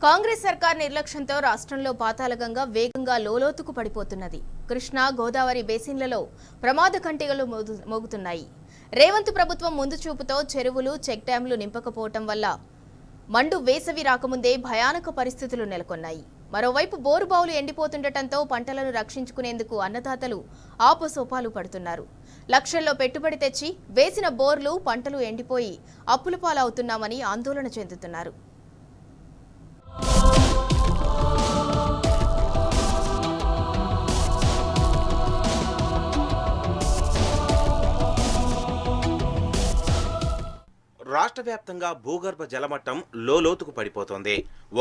కాంగ్రెస్ సర్కార్ నిర్లక్ష్యంతో రాష్ట్రంలో పాతాళగంగ వేగంగా లోలోతుకు పడిపోతున్నది. కృష్ణా, గోదావరి బేసిన్లలో ప్రమాద కంటిగలు మోగుతున్నాయి. రేవంత్ ప్రభుత్వం ముందు చూపుతో చెరువులు, చెక్ డ్యాంలు నింపకపోవటం వల్ల మండు వేసవి రాకముందే భయానక పరిస్థితులు నెలకొన్నాయి. మరోవైపు బోరుబావులు ఎండిపోతుండటంతో పంటలను రక్షించుకునేందుకు అన్నదాతలు ఆపసోపాలు పడుతున్నారు. లక్షల్లో పెట్టుబడి తెచ్చి వేసిన బోర్లు, పంటలు ఎండిపోయి అప్పుల పాలవుతున్నామని ఆందోళన చెందుతున్నారు. రాష్ట్ర వ్యాప్తంగా భూగర్భ జలమట్టం లోతుకు పడిపోతోంది.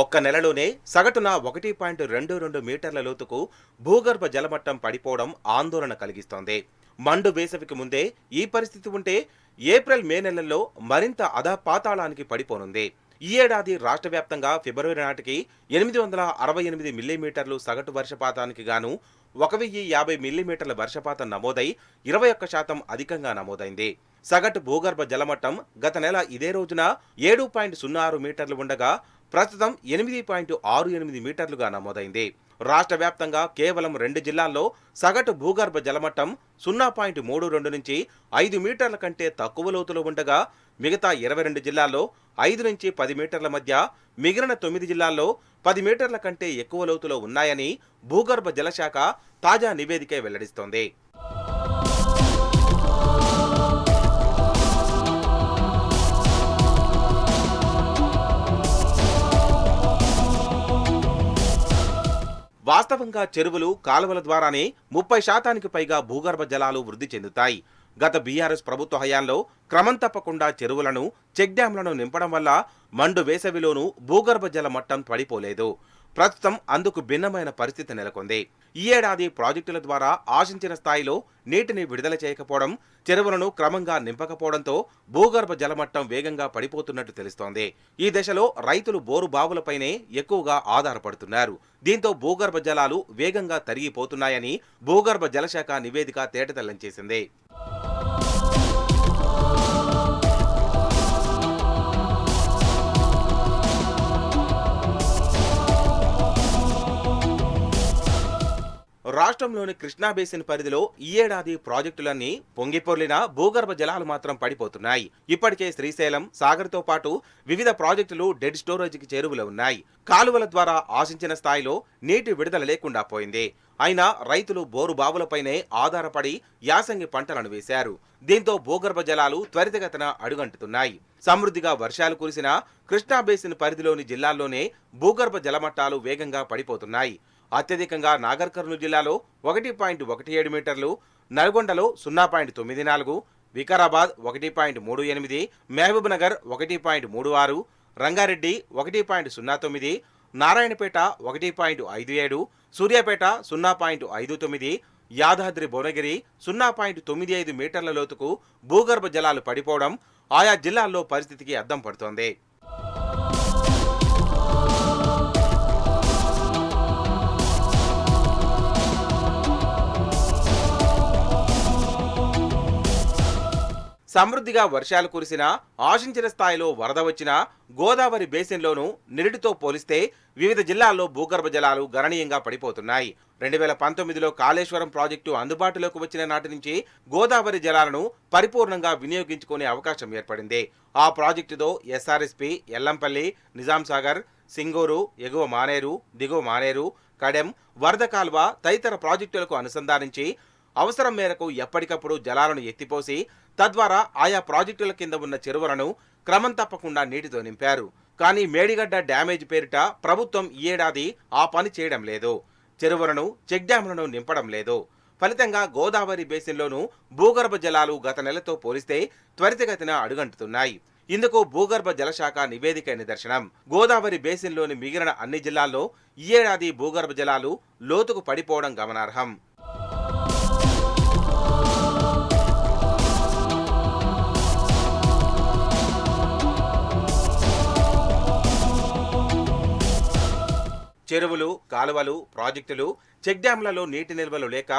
ఒక్క నెలలోనే సగటున 1.22 మీటర్ల లోతుకు భూగర్భ జలమట్టం పడిపోవడం ఆందోళన కలిగిస్తోంది. మండు వేసవికి ముందే ఈ పరిస్థితి ఉంటే ఏప్రిల్, మే నెలల్లో మరింత అధపాతాళానికి పడిపోనుంది. ఈ ఏడాది రాష్ట్ర వ్యాప్తంగా ఫిబ్రవరి నాటికి 868 మిల్లీమీటర్లు సగటు వర్షపాతానికి గాను 1050 మిల్లీమీటర్ల వర్షపాతం నమోదై 21% అధికంగా నమోదైంది. సగటు భూగర్భ జలమట్టం గత నెల ఇదే రోజున 7.06 మీటర్లు ఉండగా ప్రస్తుతం 8.68 మీటర్లుగా నమోదైంది. రాష్ట్ర వ్యాప్తంగా కేవలం 2 జిల్లాల్లో సగటు భూగర్భ జలమట్టం 0.32 నుంచి 5 మీటర్ల కంటే తక్కువ లోతులో ఉండగా మిగతా 22 జిల్లాల్లో 5 నుంచి 10 మీటర్ల మధ్య, మిగిలిన 9 జిల్లాల్లో 10 మీటర్ల కంటే ఎక్కువ లోతులో ఉన్నాయని భూగర్భ జలశాఖ తాజా నివేదిక వెల్లడిస్తోంది. వాస్తవంగా చెరువులు, కాలువల ద్వారానే 30% పైగా భూగర్భ జలాలు వృద్ధి చెందుతాయి. గత బీఆర్ఎస్ ప్రభుత్వ హయాంలో క్రమం తప్పకుండా చెరువులను, చెక్ డ్యాంలను నింపడం వల్ల మండు వేసవిలోనూ భూగర్భ జల మట్టం పడిపోలేదు. ప్రస్తుతం అందుకు భిన్నమైన పరిస్థితి నెలకొంది. ఈ ఏడాది ప్రాజెక్టుల ద్వారా ఆశించిన స్థాయిలో నీటిని విడుదల చేయకపోవడం, చెరువులను క్రమంగా నింపకపోవడంతో భూగర్భ జలమట్టం వేగంగా పడిపోతున్నట్టు తెలుస్తోంది. ఈ దశలో రైతులు బోరు బావులపైనే ఎక్కువగా ఆధారపడుతున్నారు. దీంతో భూగర్భ జలాలు వేగంగా తరిగిపోతున్నాయని భూగర్భ జలశాఖ నివేదిక తేటతెల్లం చేసింది. రాష్ట్రంలోని కృష్ణా బేసిన్ పరిధిలో ఈ ఏడాది ప్రాజెక్టులన్నీ పొంగిపొర్లిన భూగర్భ జలాలు మాత్రం పడిపోతున్నాయి. ఇప్పటికే శ్రీశైలం, సాగర్తో పాటు వివిధ ప్రాజెక్టులు డెడ్ స్టోరేజ్కి చేరువలో ఉన్నాయి. కాలువల ద్వారా ఆశించిన స్థాయిలో నీటి విడుదల లేకుండా పోయింది. అయినా రైతులు బోరు బావులపైనే ఆధారపడి యాసంగి పంటలను వేశారు. దీంతో భూగర్భ జలాలు త్వరితగతిన అడుగంటుతున్నాయి. సమృద్ధిగా వర్షాలు కురిసిన కృష్ణా బేసిన్ పరిధిలోని జిల్లాల్లోనే భూగర్భ జలమట్టాలు వేగంగా పడిపోతున్నాయి. అత్యధికంగా నాగర్ కర్నూలు జిల్లాలో 1.17 మీటర్లు, నల్గొండలో 0.94, వికారాబాద్ 1.38, మహబూబ్ నగర్ 1.36, రంగారెడ్డి 1.09, నారాయణపేట 1.57, సూర్యాపేట 0.59, యాదాద్రి భువనగిరి 0.95 మీటర్ల లోతుకు భూగర్భ జలాలు పడిపోవడం ఆయా జిల్లాల్లో పరిస్థితికి అద్దం పడుతోంది. సమృద్ధిగా వర్షాలు కురిసినా, ఆశించిన స్థాయిలో వరద వచ్చినా గోదావరి బేసిన్లోనూ నిరుటితో పోలిస్తే వివిధ జిల్లాల్లో భూగర్భ జలాలు గణనీయంగా పడిపోతున్నాయి. 2019లో కాళేశ్వరం ప్రాజెక్టు అందుబాటులోకి వచ్చిన నాటి నుంచి గోదావరి జలాలను పరిపూర్ణంగా వినియోగించుకునే అవకాశం ఏర్పడింది. ఆ ప్రాజెక్టుతో ఎస్ఆర్ఎస్పీ, ఎల్లంపల్లి, నిజాంసాగర్, సింగూరు, ఎగువ మానేరు, దిగువ మానేరు, కడెం, వరద కాల్వ తదితర ప్రాజెక్టులకు అనుసంధానించి అవసరం మేరకు ఎప్పటికప్పుడు జలాలను ఎత్తిపోసి తద్వారా ఆయా ప్రాజెక్టుల కింద ఉన్న చెరువులను క్రమం తప్పకుండా నీటితో నింపారు. కానీ మేడిగడ్డ డ్యామేజ్ పేరిట ప్రభుత్వం ఈ ఏడాది ఆ పని చేయడం లేదు. చెరువులను, చెక్ డ్యాంలను నింపడం లేదు. ఫలితంగా గోదావరి బేసిన్లోనూ భూగర్భ జలాలు గత నెలతో పోలిస్తే త్వరితగతిన అడుగంటుతున్నాయి. ఇందుకు భూగర్భ జలశాఖ నివేదిక నిదర్శనం. గోదావరి బేసిన్లోని మిగిలిన అన్ని జిల్లాల్లో ఈ ఏడాది భూగర్భ జలాలు లోతుకు పడిపోవడం గమనార్హం. చెరువులు, కాలువలు, ప్రాజెక్టులు, చెక్ డ్యాంలలో నీటి నిల్వలు లేక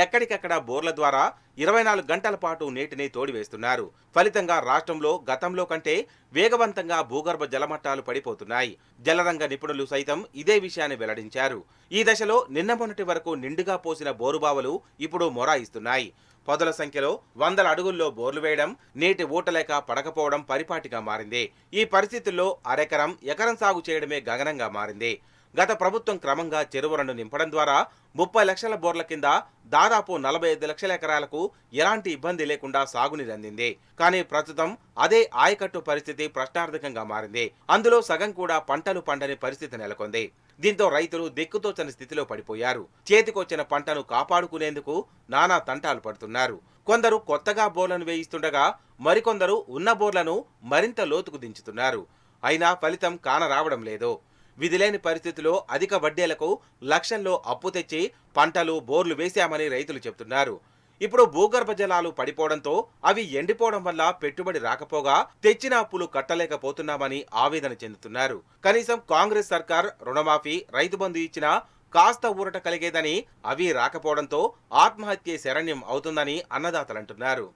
ఎక్కడికక్కడ బోర్ల ద్వారా 24 గంటల పాటు నీటిని తోడివేస్తున్నారు. ఫలితంగా రాష్ట్రంలో గతంలో కంటే వేగవంతంగా భూగర్భ జలమట్టాలు పడిపోతున్నాయి. జలరంగ నిపుణులు సైతం ఇదే విషయాన్ని వెల్లడించారు. ఈ దశలో నిన్న మొన్నటి వరకు నిండుగా పోసిన బోరుబావులు ఇప్పుడు మొరాయిస్తున్నాయి. పదుల సంఖ్యలో వందల అడుగుల్లో బోర్లు వేయడం, నీటి ఊటలేక పడకపోవడం పరిపాటిగా మారింది. ఈ పరిస్థితుల్లో అరెకరం, ఎకరం సాగు చేయడమే గగనంగా మారింది. గత ప్రభుత్వం క్రమంగా చెరువులను నింపడం ద్వారా 30 లక్షల బోర్ల కింద దాదాపు 45 లక్షల ఎకరాలకు ఎలాంటి ఇబ్బంది లేకుండా సాగునీరు అందింది. కానీ ప్రస్తుతం అదే ఆయకట్టు పరిస్థితి ప్రశ్నార్థకంగా మారింది. అందులో సగం కూడా పంటలు పండని పరిస్థితి నెలకొంది. దీంతో రైతులు దిక్కుతోచని స్థితిలో పడిపోయారు. చేతికొచ్చిన పంటను కాపాడుకునేందుకు నానా తంటాలు పడుతున్నారు. కొందరు కొత్తగా బోర్లను వేయిస్తుండగా మరికొందరు ఉన్న బోర్లను మరింత లోతుకు దించుతున్నారు. అయినా ఫలితం కానరావడం లేదు. విధిలేని పరిస్థితిలో అధిక వడ్డీలకు లక్షల్లో అప్పు తెచ్చి పంటలు, బోర్లు వేశామని రైతులు చెబుతున్నారు. ఇప్పుడు భూగర్భ జలాలు పడిపోవడంతో అవి ఎండిపోవడం వల్ల పెట్టుబడి రాకపోగా తెచ్చిన అప్పులు కట్టలేకపోతున్నామని ఆవేదన చెందుతున్నారు. కనీసం కాంగ్రెస్ సర్కార్ రుణమాఫీ, రైతు బంధు ఇచ్చినా కాస్త ఊరట కలిగేదని అవి రాకపోవడంతో ఆత్మహత్యే శరణ్యం అవుతుందని అన్నదాతలంటున్నారు.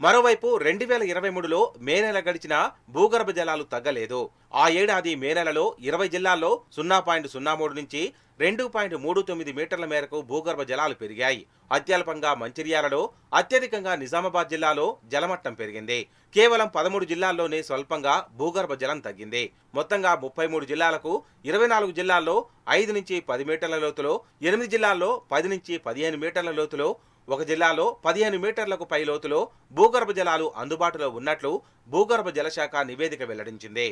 మరోవైపు 2023లో మే నెల గడిచిన భూగర్భ జలాలు తగ్గలేదు. ఆ ఏడాది మే నెలలో 20 జిల్లాల్లో 0.03 నుంచి 2.39 మీటర్ల మేరకు భూగర్భ జలాలు పెరిగాయి. అత్యల్పంగా మంచిర్యాలలో, అత్యధికంగా నిజామాబాద్ జిల్లాలో జలమట్టం పెరిగింది. కేవలం 13 జిల్లాల్లోనే స్వల్పంగా భూగర్భ జలం తగ్గింది. మొత్తంగా 33 జిల్లాలకు 24 జిల్లాల్లో 5 నుంచి 10 మీటర్ల లోతులో, 8 జిల్లాల్లో 10 నుంచి 15 మీటర్ల లోతులో, ఒక జిల్లాలో 15 మీటర్లకు పై లోతులో భూగర్భ జలాలు అందుబాటులో ఉన్నట్లు భూగర్భ జలశాఖ నివేదిక వెల్లడించింది.